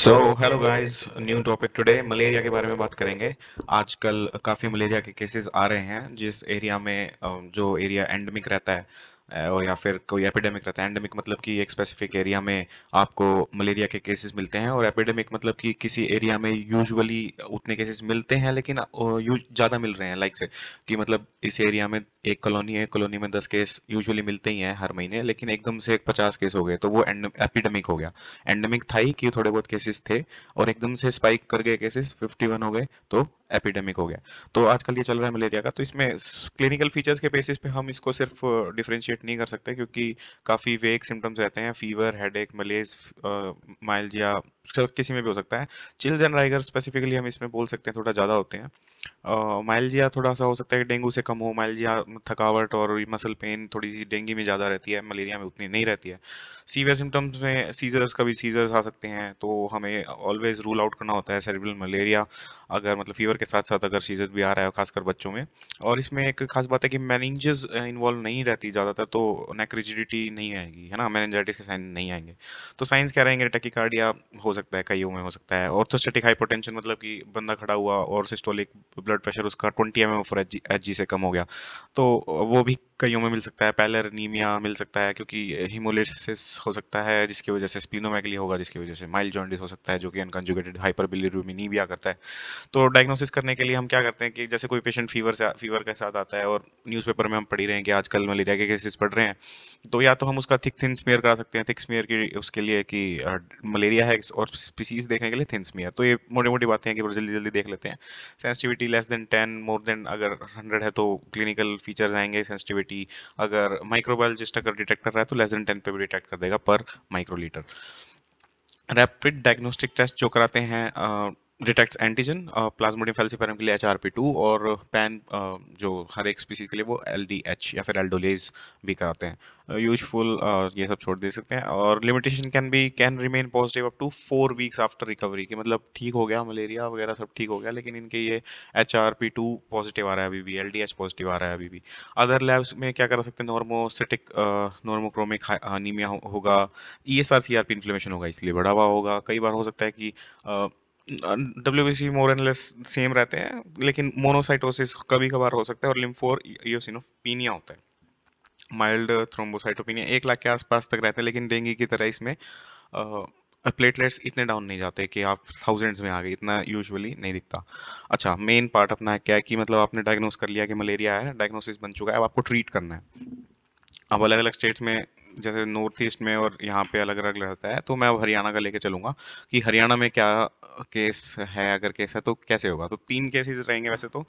So hello guys, new topic today malaria के बारे में बात करेंगे। आजकल काफ़ी मलेरिया के केसेस आ रहे हैं जिस एरिया में जो एरिया एंडेमिक रहता है और या फिर कोई एपिडेमिक रहता है। एंडेमिक मतलब कि एक स्पेसिफिक एरिया में आपको मलेरिया के केसेस मिलते हैं, और एपिडेमिक मतलब कि किसी एरिया में यूजुअली उतने केसेस मिलते हैं लेकिन ज़्यादा मिल रहे हैं। लाइक से कि मतलब इस एरिया में एक कॉलोनी है, कॉलोनी में 10 केस यूजुअली मिलते ही हैं हर महीने, लेकिन एकदम से 50 केस हो गए तो वो एपिडेमिक हो गया। एंडेमिक था ही कि थोड़े बहुत केसेस थे, और एकदम से स्पाइक कर गए केसेस 51 हो गए तो एपिडेमिक हो गया। तो आजकल ये चल रहा है मलेरिया का। तो इसमें क्लिनिकल फीचर्स के बेसिस पे हम इसको सिर्फ डिफरेंशिएट नहीं कर सकते, क्योंकि काफ़ी वेग सिम्टम्स रहते हैं। फीवर, हेडेक, मलेज, माइल्जिया, किसी में भी हो सकता है। चिल्स एंड राइगर स्पेसिफिकली हम इसमें बोल सकते हैं थोड़ा ज़्यादा होते हैं। माइल्जिया थोड़ा सा हो सकता है कि डेंगू से कम हो। माइल्जिया थकावट और मसल पेन थोड़ी सी डेंगू में ज़्यादा रहती है, मलेरिया में उतनी नहीं रहती है। सीवियर सिम्टम्स में सीजर्स, कभी सीजर्स आ सकते हैं, तो हमें ऑलवेज रूल आउट करना होता है सेरेब्रल मलेरिया, अगर मतलब फीवर के साथ साथ अगर सीजर भी आ रहा है, खासकर बच्चों में। और इसमें एक खास बात है कि मेनिंजेस इन्वॉल्व नहीं रहती ज़्यादातर, तो नेक रिजिडिटी नहीं आएगी, है ना, मेनिंजाइटिस के साइन नहीं आएंगे। तो साइंस क्या रहेंगे? टैकीकार्डिया हो सकता है, कईयों में हो सकता है। ऑर्थोस्टैटिक हाइपोटेंशन मतलब कि बंदा खड़ा हुआ और सिस्टोलिक ब्लड प्रेशर उसका 20 mm/Hg से कम हो गया, तो वो भी कईयों में मिल सकता है। पैलर एनीमिया मिल सकता है, क्योंकि हीमोलिसिस हो सकता है जिसकी वजह से स्प्लीनोमेगली होगा, जिसकी वजह से माइल्ड जॉन्डिस हो सकता है, जो कि अनकंजुगेटेड हाइपरबिलिरूबिनीमिया करता है। तो डायग्नोसिस करने के लिए हम क्या करते हैं कि जैसे कोई पेशेंट फीवर के साथ आता है, और न्यूज़पेपर में हम पढ़ ही रहे हैं कि आजकल मलेरिया के केसेस बढ़ रहे हैं, तो या तो हम उसका थिक थिन स्मीयर करा सकते हैं। थिक स्मीयर की उसके लिए कि मलेरिया है और स्पीसीज देखने के लिए थिन स्मीयर। तो ये मोटी मोटी बातें हैं कि जल्दी जल्दी देख लेते हैं। Sensitivity less than 10, more than अगर 100 है तो क्लिनिकल फीचर्स आएंगे। सेंसिटिविटी अगर माइक्रोबायोलॉजिस्ट अगर डिटेक्ट कर रहा है तो लेस देन 10 पे भी डिटेक्ट कर देगा पर माइक्रोलीटर। रैपिड डायग्नोस्टिक टेस्ट जो कराते हैं, डिटेक्ट्स एंटीजन, प्लाज्मोडियम फैल्सिफेरम के लिए HRP2, और पैन जो हर एक स्पीसीज के लिए वो LDH या फिर एल्डोलेज भी कराते हैं। यूजफुल ये सब छोड़ दे सकते हैं। और limitation can remain positive up to 4 weeks after recovery, कि मतलब ठीक हो गया मलेरिया वगैरह सब ठीक हो गया, लेकिन इनके ये HRP2 पॉजिटिव आ रहा है अभी भी, LDH पॉजिटिव आ रहा है अभी भी। अदर लैब्स में क्या करा सकते हैं? नॉर्मोसिटिक नॉर्मोक्रोमिक अनीमिया होगा, ESR CRP इन्फ्लेमेशन होगा, इसलिए बढ़ा हुआ होगा। कई बार हो सकता है कि WBC more and less same रहते हैं, लेकिन मोनोसाइटोसिस कभी कभार हो सकता है, और लिम्फो और इयोसिनोफिनिया होता है। माइल्ड थ्रोम्बोसाइटोपिनिया 1 लाख के आसपास तक रहते हैं, लेकिन डेंगू की तरह इसमें प्लेटलेट्स इतने डाउन नहीं जाते कि आप थाउजेंड्स में आ गए, इतना यूजुअली नहीं दिखता। अच्छा, मेन पार्ट अपना क्या है कि मतलब आपने डायग्नोस कर लिया कि मलेरिया है, डायग्नोसिस बन चुका है, अब आपको ट्रीट करना है। अब अलग अलग स्टेट्स में, जैसे नॉर्थ ईस्ट में और यहाँ पे अलग अलग रहता है, तो मैं अब हरियाणा का लेके चलूंगा कि हरियाणा में क्या केस है। अगर केस है तो कैसे होगा? तो 3 केसेस रहेंगे वैसे तो।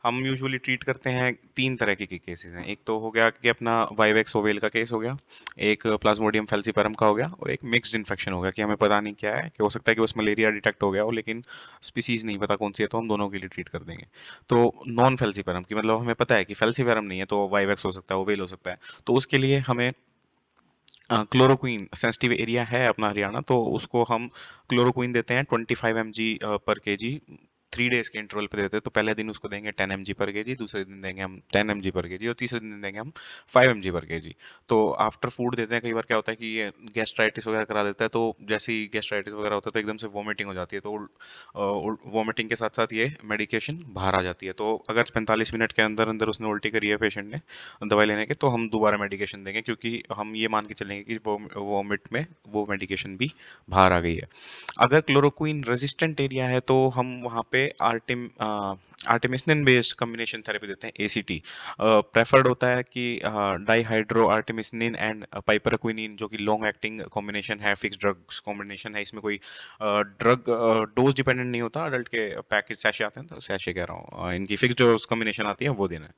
हम यूजुअली ट्रीट करते हैं 3 तरह के केसेस हैं। एक तो हो गया कि अपना वाइवेक्स ओवेल का केस हो गया, एक प्लाज्मोडियम फैल्सिपारम का हो गया, और एक मिक्स्ड इन्फेक्शन हो गया कि हमें पता नहीं क्या है, कि हो सकता है कि बस मलेरिया डिटेक्ट हो गया हो लेकिन स्पीसीज नहीं पता कौन सी है, तो हम दोनों के लिए ट्रीट कर देंगे। तो नॉन फेल्सिपारम की मतलब हमें पता है कि फेल्सिपारम नहीं है, तो वाइवेक्स हो सकता है, ओवेल हो सकता है, तो उसके लिए हमें क्लोरोक्वीन, सेंसिटिव एरिया है अपना हरियाणा, तो उसको हम क्लोरोक्वीन देते हैं 25 mg/kg, 3 डेज के इंटरवल पे देते हैं। तो पहले दिन उसको देंगे 10 mg/kg, दूसरे दिन देंगे हम 10 mg/kg, और तीसरे दिन देंगे हम 5 mg/kg। तो आफ्टर फूड देते हैं। कई बार क्या होता है कि ये गैस्ट्राइटिस वगैरह करा देता है, तो जैसे ही गैस्ट्राइटिस वगैरह होता है तो एकदम से वॉमिटिंग हो जाती है, तो वॉमिटिंग के साथ साथ ये मेडिकेशन बाहर आ जाती है। तो अगर 45 मिनट के अंदर अंदर उसने उल्टी करी है पेशेंट ने दवाई लेने के, तो हम दोबारा मेडिकेशन देंगे, क्योंकि हम ये मान के चलेंगे कि वो वोमिट में वो मेडिकेशन भी बाहर आ गई है। अगर क्लोरोक्वीन रेजिस्टेंट एरिया है तो हम वहाँ पे आर्टेमिसिनिन बेस्ड कॉम्बिनेशन थेरेपी देते हैं, ACT। प्रेफर्ड होता है कि डाईहाइड्रो आर्टेमिसिनिन एंड पाइपरक्विनिन, जो कि लॉन्ग एक्टिंग कॉम्बिनेशन है, फिक्स ड्रग्स कॉम्बिनेशन है। इसमें कोई ड्रग डोज डिपेंडेंट नहीं होता। अडल्ट के पैकेज सैशे आते हैं, तो सैशे कह रहा हूँ, इनकी फिक्स डोज कॉम्बिनेशन आती है, वो देना है।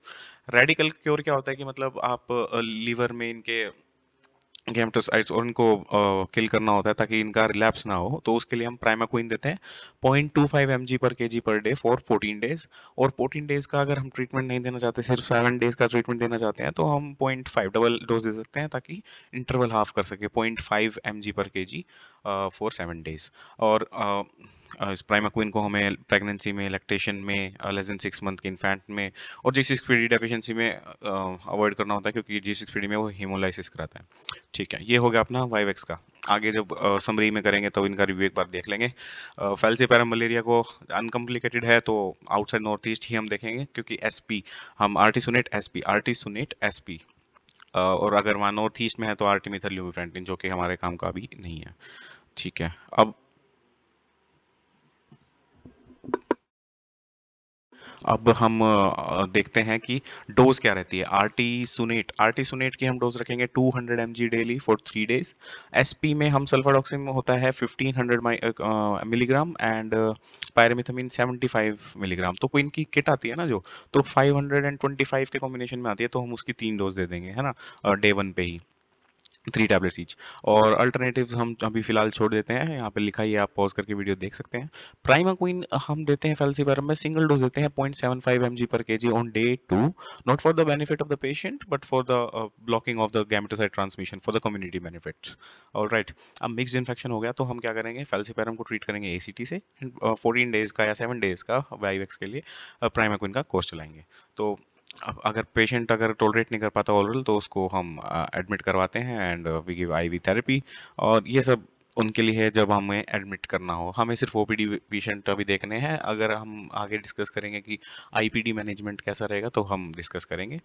रेडिकल क्योर क्या होता है कि मतलब आप लीवर में इनके गेमेटोसाइट्स और इनको किल करना होता है ताकि इनका रिलैप्स ना हो, तो उसके लिए हम प्राइमाक्विन देते हैं 0.25 mg/kg per day for 14 days. और 14 डेज का अगर हम ट्रीटमेंट नहीं देना चाहते, सिर्फ 7 डेज का ट्रीटमेंट देना चाहते हैं, तो हम 0.5 डबल डोज दे सकते हैं, ताकि इंटरवल हाफ कर सके, 0.5 mg/kg फॉर 7 डेज। और इस प्राइमाक्विन को हमें प्रेगनेंसी में, लैक्टेशन में, लेस देन 6 मंथ के इन्फेंट में, और G6PD डेफिशिएंसी में अवॉइड करना होता है, क्योंकि G6PD में वो हीमोलाइसिस कराता है। ठीक ठीक है, ये हो गया अपना वाइवेक्स का। आगे जब समरी में करेंगे तो इनका रिव्यू एक बार देख लेंगे। फैल्सीपैरम मलेरिया को अनकॉम्प्लिकेटेड है तो आउटसाइड नॉर्थ ईस्ट ही हम देखेंगे, क्योंकि एसपी हम आर्टिसोनेट एसपी आर्टिसोनेट एसपी, और अगर वहाँ नॉर्थ ईस्ट में है तो आर्टिमिथल ल्यूमेफेंटिन, जो कि हमारे काम का अभी नहीं है। ठीक है, अब हम देखते हैं कि डोज क्या रहती है। आर्टिसुनेट की हम डोज रखेंगे 200 mg daily for 3 days. SP में हम सल्फाडॉक्सिन में होता है 1500 मिलीग्राम एंड पायरामिथामिन 75 मिलीग्राम। तो कोई इनकी किट आती है ना जो, तो 525 के कॉम्बिनेशन में आती है, तो हम उसकी 3 डोज दे देंगे, है ना, डे 1 पे ही 3 टैबलेट्स ईच। और अल्टरनेटिव्स हम अभी फिलहाल छोड़ देते हैं, यहाँ पे लिखा ही है, आप पॉज करके वीडियो देख सकते हैं। प्राइमाक्विन हम देते हैं फैल्सीपैरम में सिंगल डोज देते हैं 0.75 mg per KG on day 2, not for the benefit of the patient but for the blocking of the gametocyte transmission for the community benefits. Alright, अब मिक्स्ड इन्फेक्शन हो गया तो हम क्या करेंगे, फैल्सीपैरम को ट्रीट करेंगे एसीटी से, 14 डेज का या 7 डेज का वाईवेक्स के लिए प्राइमाक्विन का कोर्स चलाएंगे। तो अब अगर पेशेंट अगर टॉलरेट नहीं कर पाता ओरल, तो उसको हम एडमिट करवाते हैं and we give IV therapy. और ये सब उनके लिए है जब हमें एडमिट करना हो। हमें सिर्फ ओपीडी पेशेंट अभी देखने हैं। अगर हम आगे डिस्कस करेंगे कि आईपीडी मैनेजमेंट कैसा रहेगा तो हम डिस्कस करेंगे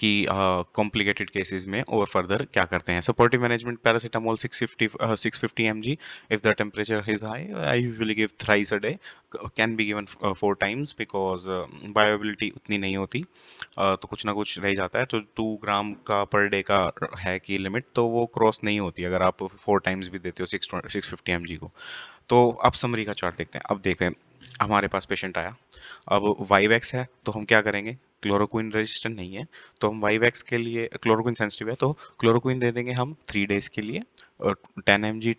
कि कॉम्प्लिकेटेड केसेस में और फर्दर क्या करते हैं। Supportive management, paracetamol 650 mg if the temperature is high. I usually give thrice a day, can be given 4 times because बायोबिलिटी उतनी नहीं होती, तो कुछ ना कुछ रह जाता है। तो 2 ग्राम का पर डे का है कि लिमिट, तो वो क्रॉस नहीं होती अगर आप 4 टाइम्स भी देते हो 650 mg को। तो अब समरी का चार्ट देखते हैं। अब देखें, हमारे पास पेशेंट आया, अब वाईवैक्स है तो हम क्या करेंगे, क्लोरोक्विन रेजिस्टेंट नहीं है तो हम वाईवैक्स के लिए, क्लोरोक्विन सेंसिटिव है तो क्लोरोक्विन दे देंगे हम 3 डेज के लिए, 10 mg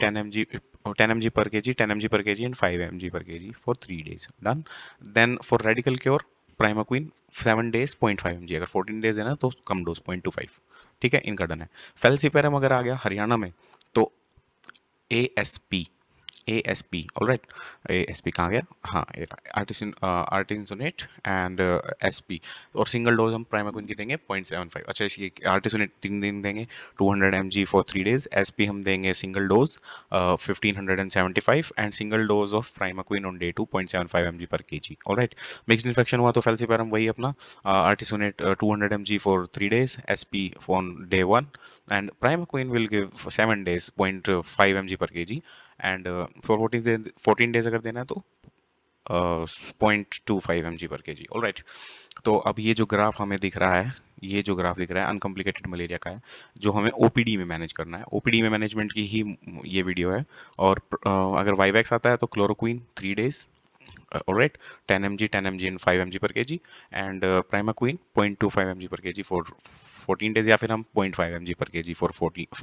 per KG, 10 mg per KG and 5 mg per KG for 3 days. Done. Then for radical cure, primaquine 7 days 0.5 mg, अगर 14 डेज देना तो कम डोज 0.25। ठीक है, इनका डन है। फेल्सीपेरम अगर आ गया हरियाणा में तो ASP, ASP, ऑलराइट। ASP कहाँ गया, हाँ आर्टिसोनेट एंड SP। और सिंगल डोज हम प्राइमाक्विन की देंगे 0.75। अच्छा, इसकी आर्टिसोनेट 3 दिन देंगे 200 mg फॉर 3 डेज। SP हम देंगे single dose 1575 and single dose of primaquine on day 2 0.75 mg per KG. Alright, mixed infection हुआ तो फेल्सीपैरम वही अपना आर्टिसोनेट 200 mg for 3 days, SP on day 1 and primaquine will give for 7 days 0.5 mg per kg and for 14 days अगर देना है तो 0.25 mg per KG. Alright, तो अब ये जो ग्राफ हमें दिख रहा है, ये जो ग्राफ दिख रहा है अनकॉम्प्लिकेटेड मलेरिया का है, जो हमें ओपीडी में मैनेज करना है। ओपीडी में मैनेजमेंट की ही ये वीडियो है। और अगर वाईवैक्स आता है तो chloroquine 3 days, alright, 10 mg and 5 mg per KG and primaquine 0.25 mg per KG for 14 days, या फिर हम 0.5 mg per KG for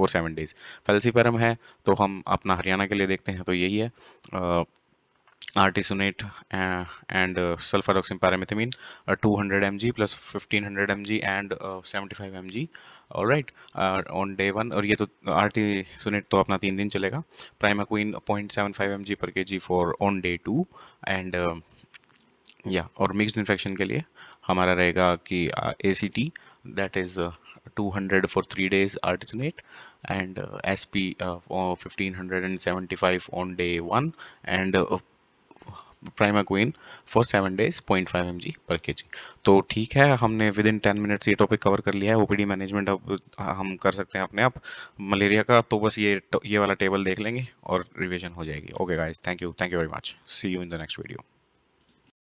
7 days. Falciparum है तो हम अपना हरियाणा के लिए देखते हैं तो यही है, artesunate and sulfadoxine pyrimethamine 200 mg plus 1500 mg and 75 mg। Alright, on day 1। और ये तो आर्टिसोनेट तो अपना 3 दिन चलेगा। Primaquine 0.75 mg per KG for on day 2 and या। और मिक्स्ड इन्फेक्शन के लिए हमारा रहेगा कि ACT that is 200 for 3 days artesunate and SP 1575 on day 1 and primaquine for 7 days 0.5 mg per KG. तो ठीक है, हमने विद इन 10 मिनट्स ये टॉपिक कवर कर लिया है। ओपीडी मैनेजमेंट अब हम कर सकते हैं अपने आप मलेरिया का, तो बस ये वाला टेबल देख लेंगे और रिवीजन हो जाएगी। Okay guys, thank you very much, see you in the next video.